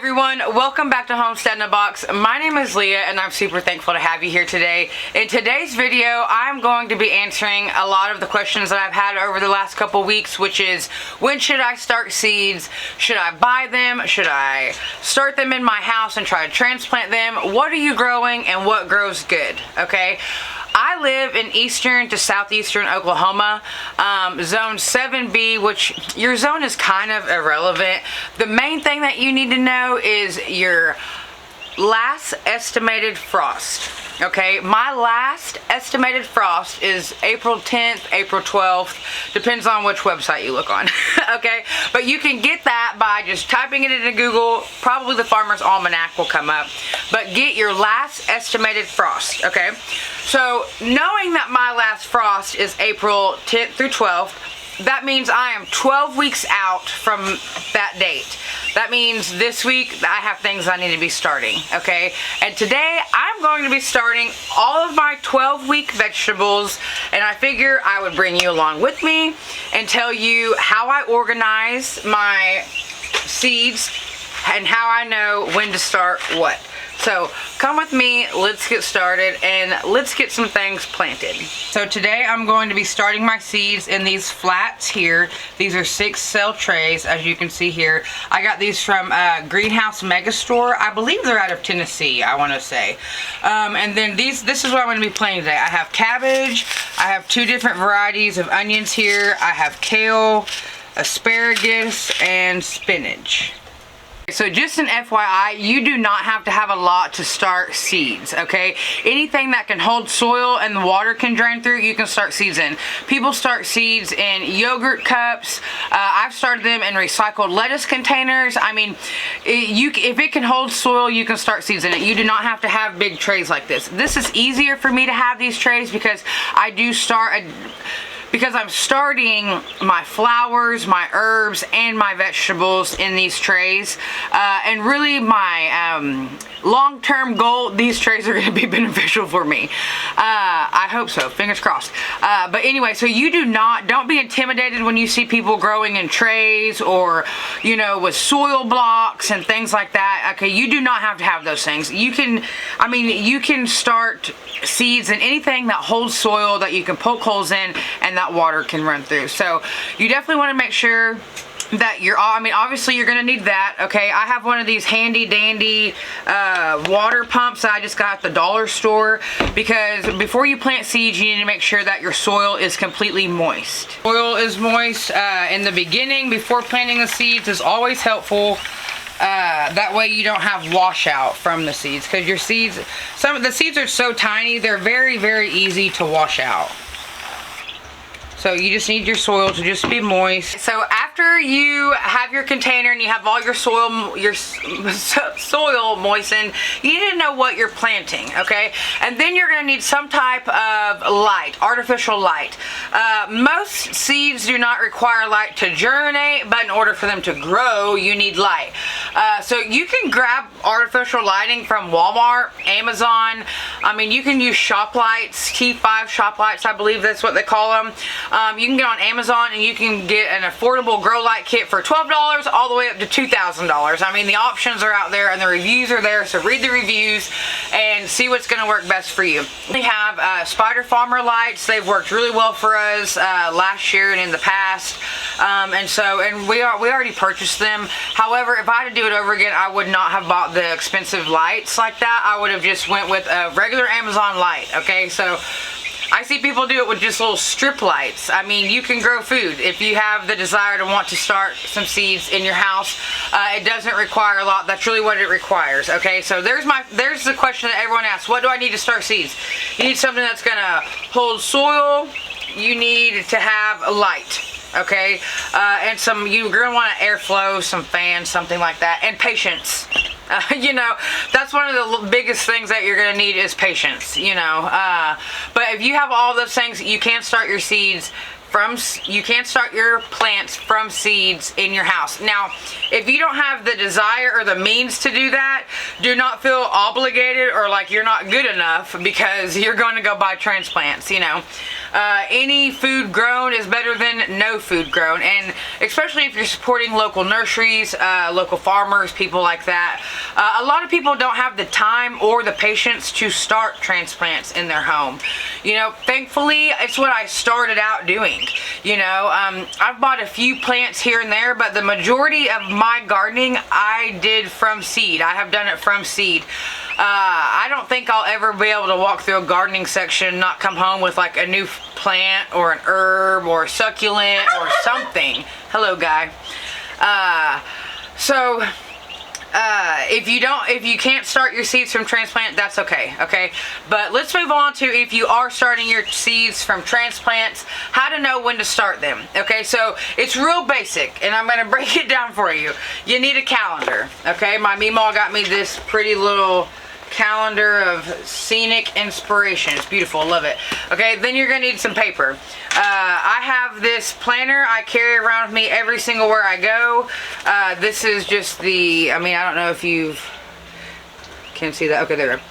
everyone, welcome back to Homestead in a Box. My name is Leah and I'm super thankful to have you here today. In today's video, I'm going to be answering a lot of the questions that I've had over the last couple weeks, which is, when should I start seeds? Should I buy them? Should I start them in my house and try to transplant them? What are you growing and what grows good? Okay. I live in eastern to southeastern Oklahoma, zone 7B, which your zone is kind of irrelevant. The main thing that you need to know is your last estimated frost. Okay, my last estimated frost is April 10th, April 12th, depends on which website you look on. Okay, but you can get that by just typing it into Google. Probably the Farmer's Almanac will come up, but get your last estimated frost. Okay, so knowing that my last frost is April 10th through 12th, that means I am 12 weeks out from that date. That means this week I have things I need to be starting, okay? And today I'm going to be starting all of my 12-week vegetables, and I figure I would bring you along with me and tell you how I organize my seeds and how I know when to start what. So come with me, let's get started and let's get some things planted. So today I'm going to be starting my seeds in these flats here. These are 6-cell trays, as you can see here. I got these from Greenhouse Megastore. I believe they're out of Tennessee, I want to say. And then this is what I'm going to be planting today. I have cabbage, I have 2 different varieties of onions here. I have kale, asparagus, and spinach. So just an FYI, you do not have to have a lot to start seeds, okay? Anything that can hold soil and the water can drain through, you can start seeds in. People start seeds in yogurt cups. I've started them in recycled lettuce containers. I mean, if it can hold soil, you can start seeds in it. You do not have to have big trays like this. This is easier for me to have these trays because I'm starting my flowers, my herbs, and my vegetables in these trays. And really my long-term goal, these trays are going to be beneficial for me. I hope so, fingers crossed. But anyway, so you don't be intimidated when you see people growing in trays or, you know, with soil blocks and things like that. Okay, you do not have to have those things. You can start seeds in anything that holds soil that you can poke holes in and that water can run through. So you definitely want to make sure that obviously you're going to need that, okay? I have one of these handy dandy water pumps that I just got at the dollar store, because before you plant seeds, you need to make sure that your soil is completely moist. Soil is moist in the beginning before planting the seeds is always helpful. That way you don't have washout from the seeds, because your seeds, some of the seeds are so tiny, they're very, very easy to wash out. So you just need your soil to just be moist. So after you have your container and you have all your soil moistened, you need to know what you're planting, okay? And then you're going to need some type of light, artificial light. Most seeds do not require light to germinate, but in order for them to grow, you need light. So you can grab artificial lighting from Walmart, Amazon. I mean, you can use shop lights, T5 shop lights, I believe that's what they call them. You can get on Amazon and you can get an affordable grow light kit for $12 all the way up to $2,000. I mean, the options are out there and the reviews are there, so read the reviews and see what's going to work best for you. We have Spider Farmer lights. They've worked really well for us last year and in the past, and we already purchased them. However, if I had to do it over again, I would not have bought the expensive lights like that. I would have just went with a regular Amazon light, okay? So I see people do it with just little strip lights. I mean, you can grow food. If you have the desire to want to start some seeds in your house, it doesn't require a lot. That's really what it requires, okay? So there's the question that everyone asks. What do I need to start seeds? You need something that's going to hold soil. You need to have a light, okay? And you're going to want an airflow, some fans, something like that, and patience. You know, that's one of the biggest things that you're going to need is patience, you know. But if you have all those things, you can start your seeds you can start your plants from seeds in your house. Now, if you don't have the desire or the means to do that, do not feel obligated or like you're not good enough because you're going to go buy transplants, you know. Any food grown is better than no food grown, and especially if you're supporting local nurseries, local farmers, people like that. A lot of people don't have the time or the patience to start transplants in their home. You know, thankfully, it's what I started out doing. You know, I've bought a few plants here and there, but the majority of my gardening I did from seed. I have done it from seed. I don't think I'll ever be able to walk through a gardening section, not come home with like a new plant or an herb or a succulent or something. Hello, guy. If you can't start your seeds from transplant, that's okay, okay? But let's move on to if you are starting your seeds from transplants, how to know when to start them, okay? So it's real basic, and I'm gonna break it down for you. You need a calendar, okay? My Meemaw got me this pretty little calendar of scenic inspiration. It's beautiful, love it. Okay, then you're gonna need some paper. I have this planner I carry around with me every single where I go. This is just the, I don't know if you can see that. Okay, there we go.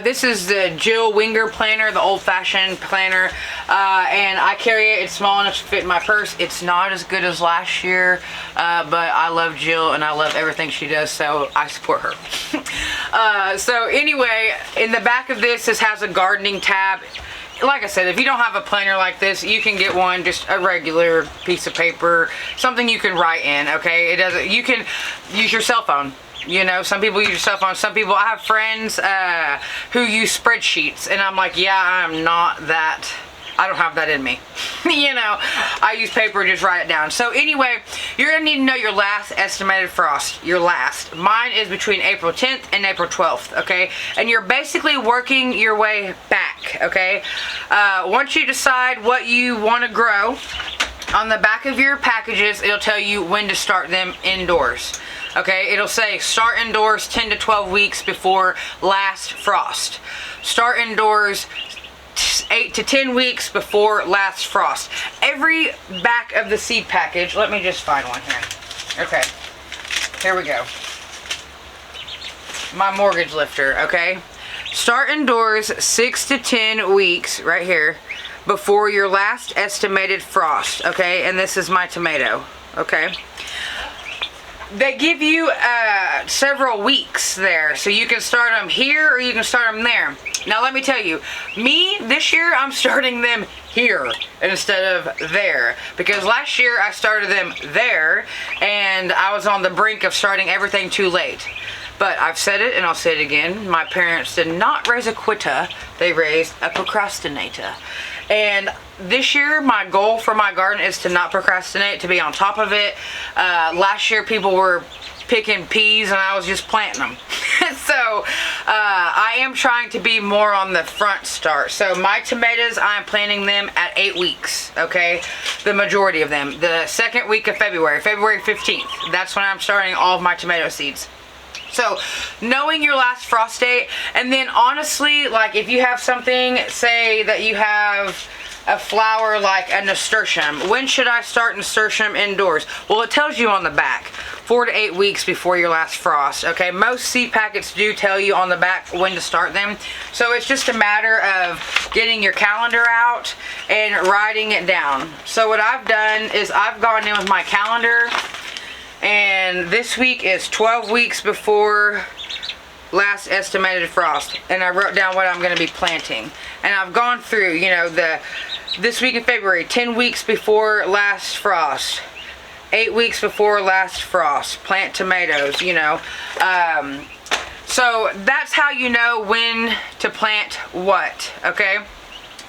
This is the Jill Winger planner, the old-fashioned planner, and I carry it. It's small enough to fit in my purse. It's not as good as last year, but I love Jill and I love everything she does, so I support her. So anyway, in the back of this has a gardening tab. Like I said, if you don't have a planner like this, you can get one, just a regular piece of paper, something you can write in, okay? You can use your cell phone. You know, some people use your cell phone. Some people, I have friends who use spreadsheets, and I'm like, yeah, I'm not that. I don't have that in me. You know, I use paper, just write it down. So anyway, you're gonna need to know your last estimated frost. Your last. Mine is between April 10th and April 12th, okay? And you're basically working your way back, okay? Once you decide what you want to grow, on the back of your packages, it'll tell you when to start them indoors. Okay, it'll say start indoors 10 to 12 weeks before last frost. Start indoors 8 to 10 weeks before last frost. Every back of the seed package, let me just find one here. Okay, here we go. My mortgage lifter, okay? Start indoors 6 to 10 weeks, right here, before your last estimated frost, okay? And this is my tomato, okay? They give you several weeks there, so you can start them here or you can start them there. Now let me tell you, this year I'm starting them here instead of there, because last year I started them there and I was on the brink of starting everything too late. But I've said it and I'll say it again, my parents did not raise a quitter, they raised a procrastinator. And this year, my goal for my garden is to not procrastinate, to be on top of it. Last year, people were picking peas and I was just planting them. So, I am trying to be more on the front start. So, my tomatoes, I'm planting them at 8 weeks, okay? The majority of them. The second week of February, February 15th. That's when I'm starting all of my tomato seeds. So, knowing your last frost date, and then honestly, like if you have something, say that you have a flower like a nasturtium, when should I start nasturtium indoors? Well, it tells you on the back, 4 to 8 weeks before your last frost, okay? Most seed packets do tell you on the back when to start them, so it's just a matter of getting your calendar out and writing it down. So what I've done is I've gone in with my calendar, and this week is 12 weeks before last estimated frost, and I wrote down what I'm going to be planting, and I've gone through, you know, this week in February, 10 weeks before last frost, 8 weeks before last frost, plant tomatoes, you know. So that's how you know when to plant what, okay?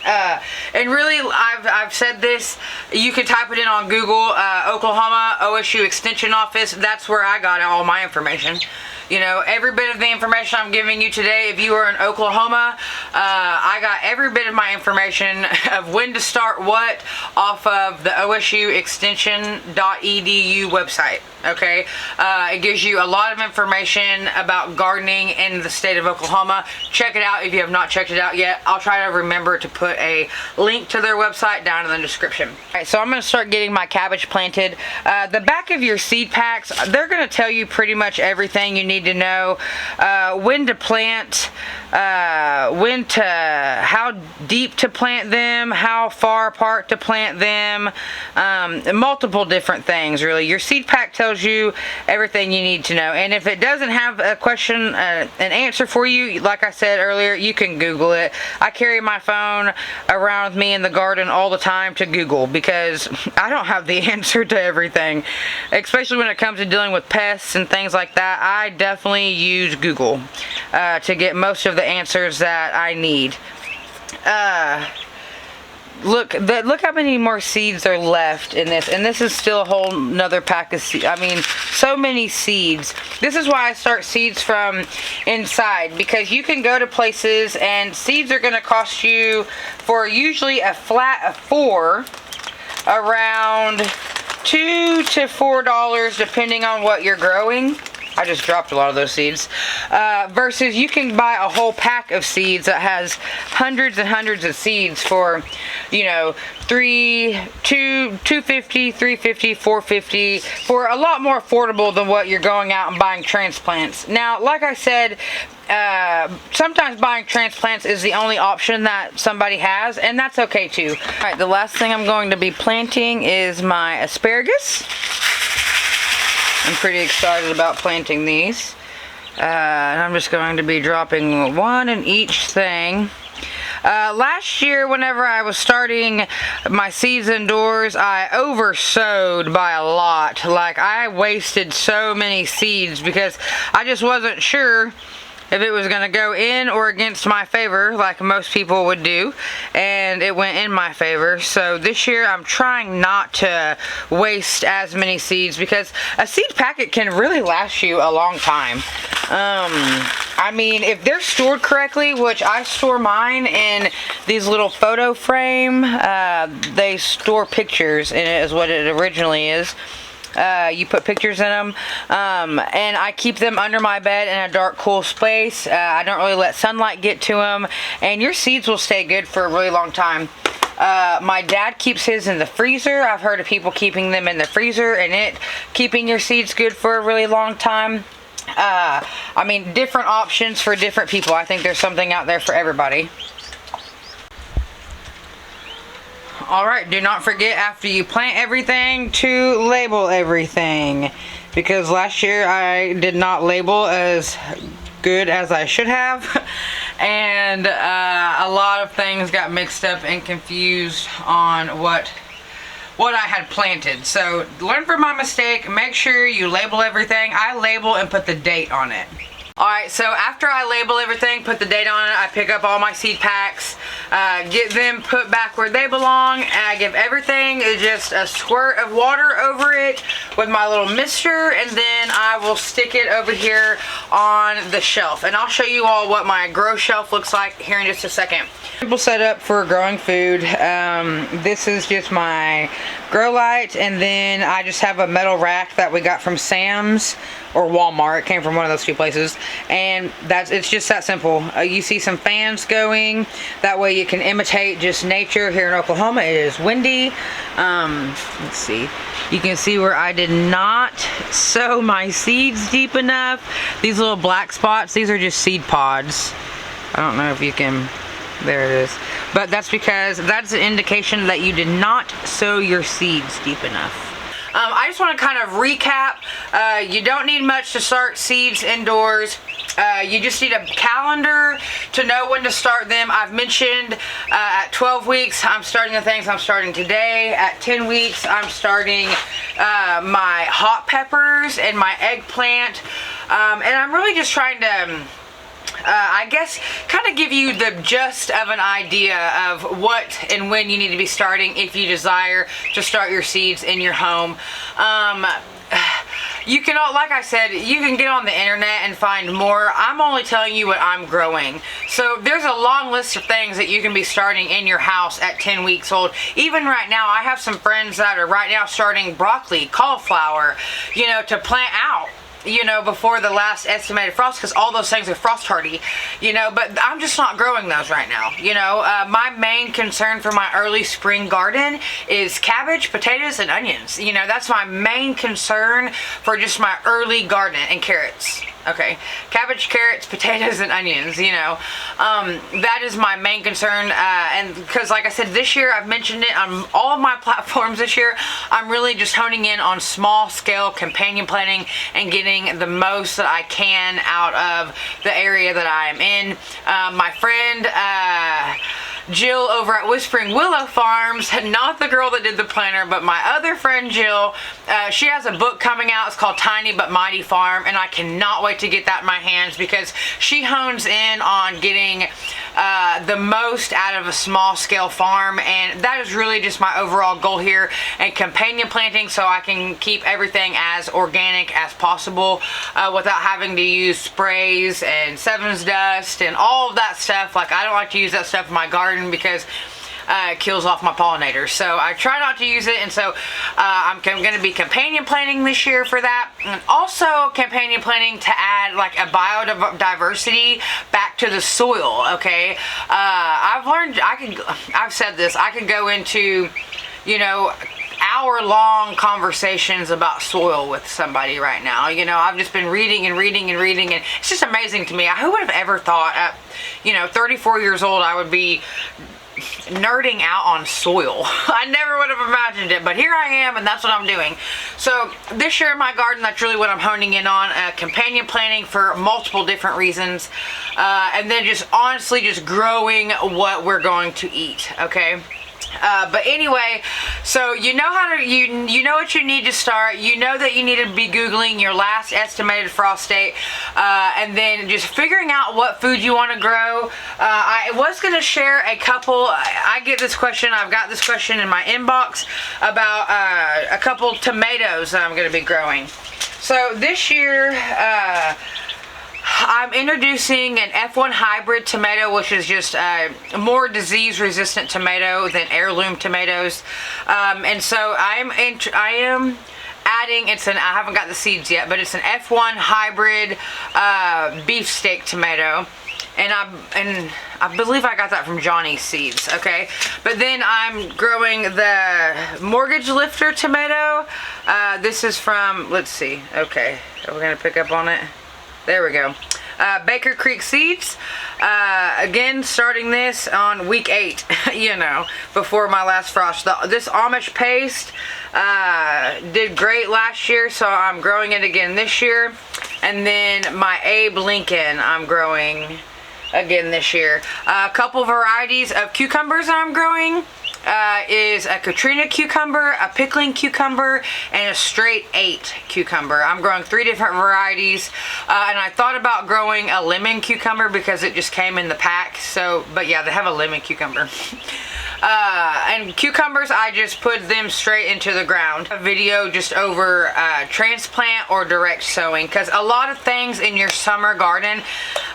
And really, I've said this, you can type it in on Google, Oklahoma OSU Extension Office. That's where I got all my information. You know, every bit of the information I'm giving you today, if you are in Oklahoma, I got every bit of my information of when to start what off of the OSU Extension.edu website. Okay, it gives you a lot of information about gardening in the state of Oklahoma. Check it out if you have not checked it out yet. I'll try to remember to put a link to their website down in the description. Alright, so I'm going to start getting my cabbage planted. The back of your seed packs, they're going to tell you pretty much everything you need need to know. When to plant, how deep to plant them, how far apart to plant them, multiple different things really. Your seed pack tells you everything you need to know, and if it doesn't have a question, an answer for you, like I said earlier, you can Google it. I carry my phone around with me in the garden all the time to Google, because I don't have the answer to everything, especially when it comes to dealing with pests and things like that. I definitely use Google to get most of the answers that I need. Look how many more seeds are left in this, and this is still a whole nother pack of seeds. I mean, so many seeds. This is why I start seeds from inside, because you can go to places and seeds are going to cost you, for usually a flat of 4, around $2 to $4 depending on what you're growing. I just dropped a lot of those seeds. Versus you can buy a whole pack of seeds that has hundreds and hundreds of seeds for, you know, $250, $350, $450, for a lot more affordable than what you're going out and buying transplants. Now, like I said, sometimes buying transplants is the only option that somebody has, and that's okay too. Alright, the last thing I'm going to be planting is my asparagus. I'm pretty excited about planting these. And I'm just going to be dropping one in each thing. Last year, whenever I was starting my seeds indoors, I oversowed by a lot. Like, I wasted so many seeds because I just wasn't sure if it was going to go in or against my favor, like most people would do, and it went in my favor. So this year I'm trying not to waste as many seeds, because a seed packet can really last you a long time. I mean, if they're stored correctly, which I store mine in these little photo frame, they store pictures in it is what it originally is. You put pictures in them, and I keep them under my bed in a dark, cool space. I don't really let sunlight get to them, and your seeds will stay good for a really long time. My dad keeps his in the freezer. I've heard of people keeping them in the freezer and keeping your seeds good for a really long time. I mean, different options for different people. I think there's something out there for everybody. Alright, do not forget after you plant everything to label everything, because last year I did not label as good as I should have, and a lot of things got mixed up and confused on what I had planted. So learn from my mistake. Make sure you label everything. I label and put the date on it. Alright, so after I label everything, put the date on it, I pick up all my seed packs, get them put back where they belong, and I give everything just a squirt of water over it with my little mister, and then I will stick it over here on the shelf. And I'll show you all what my grow shelf looks like here in just a second. Simple setup for growing food. This is just my grow light, and then I just have a metal rack that we got from Sam's or Walmart. It came from one of those two places, and it's just that simple. You see some fans going, that way you can imitate just nature. Here in Oklahoma it is windy. Let's see, you can see where I did not sow my seeds deep enough. These little black spots, these are just seed pods. I don't know if you can, there it is, but that's because that's an indication that you did not sow your seeds deep enough. I just want to kind of recap. You don't need much to start seeds indoors. You just need a calendar to know when to start them. I've mentioned at 12 weeks I'm starting the things I'm starting today. At 10 weeks I'm starting my hot peppers and my eggplant, and I'm really just trying to I guess kind of give you the gist of an idea of what and when you need to be starting if you desire to start your seeds in your home. You can, like I said, you can get on the internet and find more. I'm only telling you what I'm growing. So there's a long list of things that you can be starting in your house at 10 weeks old. Even right now, I have some friends that are right now starting broccoli, cauliflower, you know, to plant out, you know, before the last estimated frost, because all those things are frost hardy, you know, but I'm just not growing those right now, you know. My main concern for my early spring garden is cabbage, potatoes, and onions. You know, that's my main concern for just my early garden, and carrots. Okay, cabbage, carrots, potatoes, and onions, you know. That is my main concern, and because like I said, this year, I've mentioned it on all of my platforms this year, I'm really just honing in on small scale companion planting and getting the most that I can out of the area that I am in. My friend, Jill over at Whispering Willow Farms, not the girl that did the planter, but my other friend Jill, she has a book coming out. It's called Tiny But Mighty Farm, and I cannot wait to get that in my hands because she hones in on getting the most out of a small scale farm, and that is really just my overall goal here, and companion planting so I can keep everything as organic as possible without having to use sprays and Sevens dust and all of that stuff. Like, I don't like to use that stuff in my garden because it kills off my pollinators, so I try not to use it. And so I'm going to be companion planting this year for that, and also companion planting to add like a biodiversity back to the soil. Okay, I've learned, I've said this, I could go into, you know, hour-long conversations about soil with somebody right now. You know, I've just been reading and reading and reading, and it's just amazing to me. Who would have ever thought at, you know, 34 years old, I would be nerding out on soil. I never would have imagined it, but here I am, and that's what I'm doing. So this year in my garden, that's really what I'm honing in on, companion planting for multiple different reasons, and then just honestly just growing what we're going to eat. Okay. But anyway, so you know how to, you know what you need to start. You know that you need to be Googling your last estimated frost date, and then just figuring out what food you want to grow. I was going to share a couple, I get this question, I've got this question in my inbox about a couple tomatoes that I'm going to be growing. So this year, I'm introducing an F1 hybrid tomato, which is just a more disease-resistant tomato than heirloom tomatoes. And so I am adding, I haven't got the seeds yet, but it's an F1 hybrid beefsteak tomato. And I believe I got that from Johnny's Seeds, okay? But then I'm growing the Mortgage Lifter tomato. This is from, let's see, okay, are we gonna pick up on it? There we go. Baker Creek Seeds. Again, starting this on week 8, you know, before my last frost. This Amish paste did great last year, so I'm growing it again this year. And then my Abe Lincoln I'm growing again this year. A couple varieties of cucumbers I'm growing. Is a Katrina cucumber, a pickling cucumber, and a straight 8 cucumber. I'm growing 3 different varieties, and I thought about growing a lemon cucumber because it just came in the pack. So, but yeah, they have a lemon cucumber. And cucumbers, I just put them straight into the ground. A video just over transplant or direct sowing, because a lot of things in your summer garden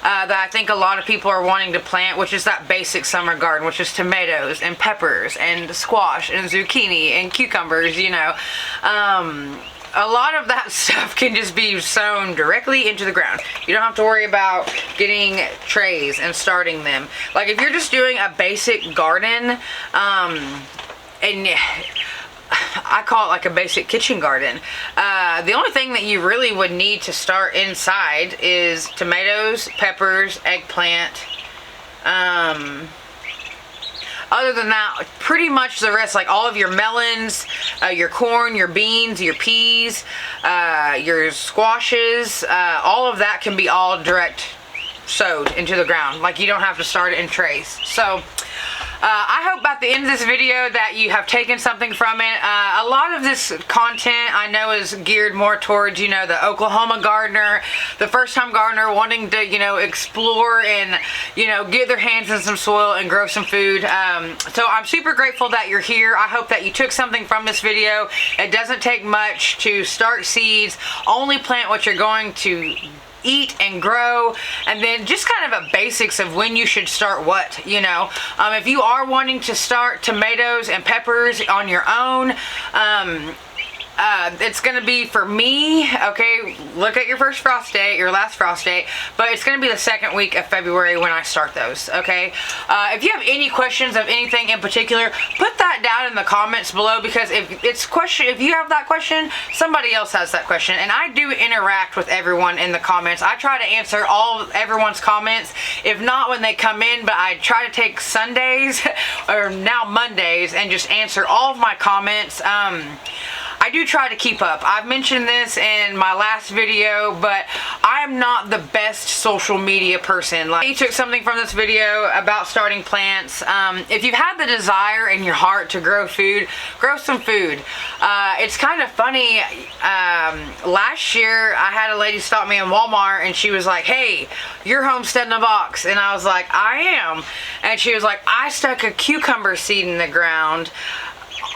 that I think a lot of people are wanting to plant, which is that basic summer garden, which is tomatoes and peppers and squash and zucchini and cucumbers, you know. A lot of that stuff can just be sown directly into the ground. You don't have to worry about getting trays and starting them. Like if you're just doing a basic garden, and I call it like a basic kitchen garden, the only thing that you really would need to start inside is tomatoes, peppers, eggplant, other than that, pretty much the rest, like all of your melons, your corn, your beans, your peas, your squashes, all of that can be all direct sowed into the ground. Like you don't have to start it in trays. So I hope at the end of this video that you have taken something from it. A lot of this content I know is geared more towards, you know, the Oklahoma gardener, the first time gardener wanting to, you know, explore and, you know, get their hands in some soil and grow some food. So I'm super grateful that you're here. I hope that you took something from this video. It doesn't take much to start seeds. Only plant what you're going to eat and grow, and then just kind of a basics of when you should start what, you know. If you are wanting to start tomatoes and peppers on your own, It's going to be for me, okay, look at your first frost date, your last frost date, but it's going to be the second week of February when I start those, okay? If you have any questions of anything in particular, put that down in the comments below, because if you have that question, somebody else has that question, and I do interact with everyone in the comments. I try to answer everyone's comments, if not when they come in, but I try to take Sundays, or now Mondays, and just answer all of my comments. I do try to keep up. I've mentioned this in my last video, but I am not the best social media person. Like, you took something from this video about starting plants. If you've had the desire in your heart to grow food, grow some food. It's kind of funny. Last year, I had a lady stop me in Walmart, and she was like, "Hey, you're homesteading a box," and I was like, "I am," and she was like, "I stuck a cucumber seed in the ground."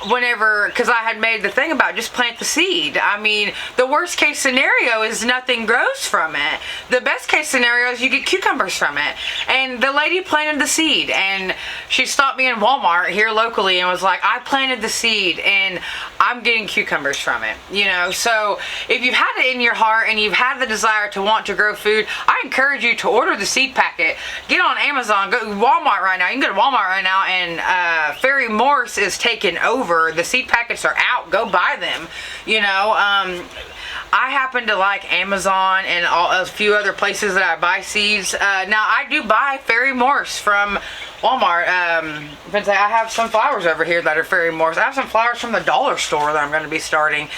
Because I had made the thing about just plant the seed. I mean, the worst case scenario is nothing grows from it. The best case scenario is you get cucumbers from it. And the lady planted the seed, and she stopped me in Walmart here locally and was like, "I planted the seed and I'm getting cucumbers from it." You know, so if you've had it in your heart and you've had the desire to want to grow food, I encourage you to order the seed packet. Get on Amazon, go to Walmart right now. You can go to Walmart right now, and Fairy Morse is taking over. The seed packets are out. Go buy them. You know, I happen to like Amazon and a few other places that I buy seeds. Now, I do buy Fairy Morse from Walmart. I have some flowers over here that are Fairy Morse. I have some flowers from the dollar store that I'm going to be starting.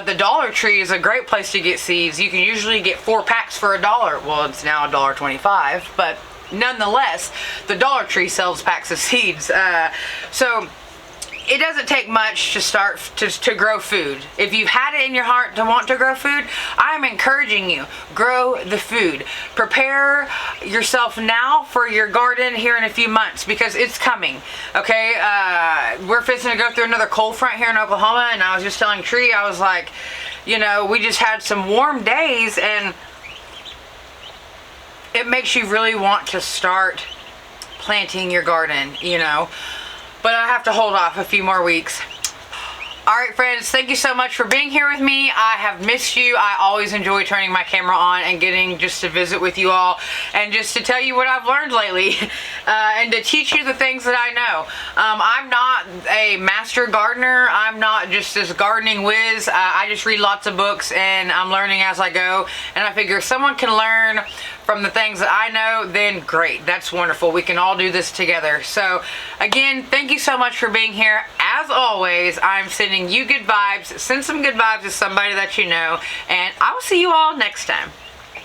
The Dollar Tree is a great place to get seeds. You can usually get 4 packs for $1. Well, it's now $1.25, but nonetheless, the Dollar Tree sells packs of seeds. So it doesn't take much to start to grow food. If you've had it in your heart to want to grow food, I'm encouraging you, grow the food. Prepare yourself now for your garden here in a few months, because it's coming, okay? We're fixing to go through another cold front here in Oklahoma, and I was just telling Tree, I was like, you know, we just had some warm days, and it makes you really want to start planting your garden, you know. But I have to hold off a few more weeks. Alright friends, thank you so much for being here with me. I have missed you. I always enjoy turning my camera on and getting just to visit with you all and just to tell you what I've learned lately and to teach you the things that I know. I'm not a master gardener. I'm not just this gardening whiz. I just read lots of books and I'm learning as I go, and I figure if someone can learn from the things that I know, then great. That's wonderful. We can all do this together. So again, thank you so much for being here. As always, I'm sending you good vibes. Send some good vibes to somebody that you know, and I will see you all next time.